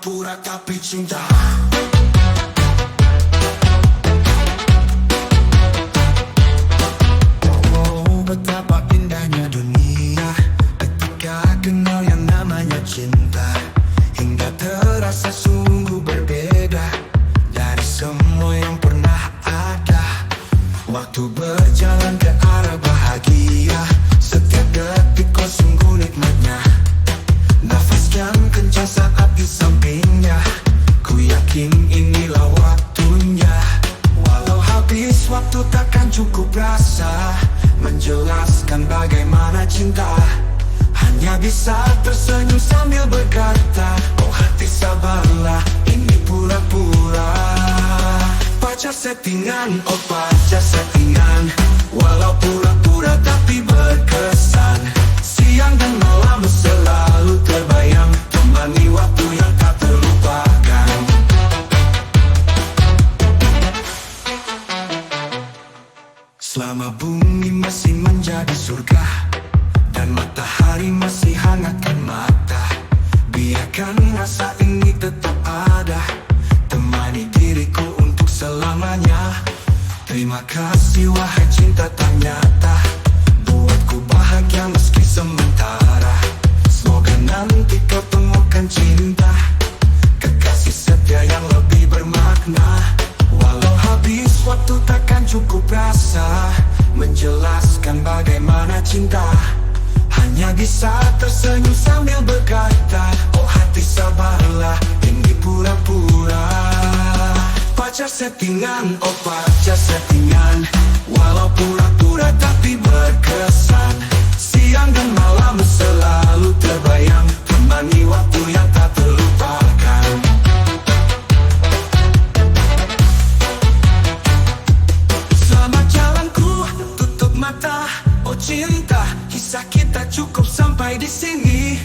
pura-pura tapi cinta. Oh, betapa indahnya dunia ketika kenal yang namanya cinta, hingga terasa sungguh berbeda dari semua yang pernah ada. Waktu berjalan ke arah bahagia, setiap detik kau sungguh nikmatnya. Nafas yang kencang saat di sampingnya, ku yakin inilah waktunya. Walau habis waktu takkan cukup rasa menjelaskan bagaimana cinta. Hanya bisa tersenyum sambil berkata, oh hati sabarlah, ini pura-pura. Pacar settingan, oh pacar settingan, walau pura-pura tapi berkesan. Siang dan malam selalu terbayang, temani waktu yang tak terlupakan. Selama bumi masih menjadi surga dan matahari masih hangatkan mata, biarkan rasa ini tetap ada, temani diriku untuk selamanya. Terima kasih wahai cinta tak nyata, buatku bahagia meski sementara. Semoga nanti kau temukan cinta, kekasih setia yang lebih bermakna. Walau habis waktu takkan cukup rasa menjelaskan bagaimana cinta. Hanya bisa tersenyum sambil berkata, oh hati sabarlah, ini pura-pura. Pacar settingan, oh pacar settingan, walau pura-pura tapi berkesan. Siang dan malam selalu terbayang, temani waktu yang tak terlupakan. Selamat jalanku, tutup mata, oh cinta. Kisah kita cukup sampai di sini.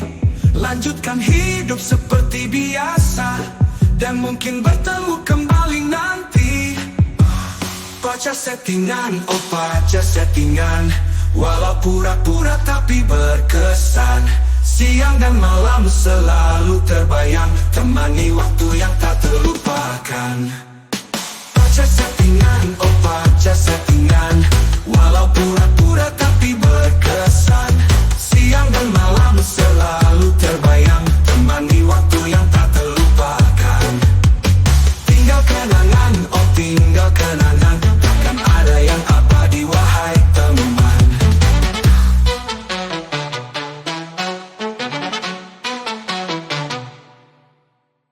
Lanjutkan hidup seperti biasa, dan mungkin bertemu kembali nanti. Pacar settingan, oh pacar settingan, walau pura-pura tapi berkesan. Siang dan malam selalu terbayang, temani waktu yang tak terlupakan. Pacar settingan, oh pacar settingan, walau pura-pura tapi berkesan.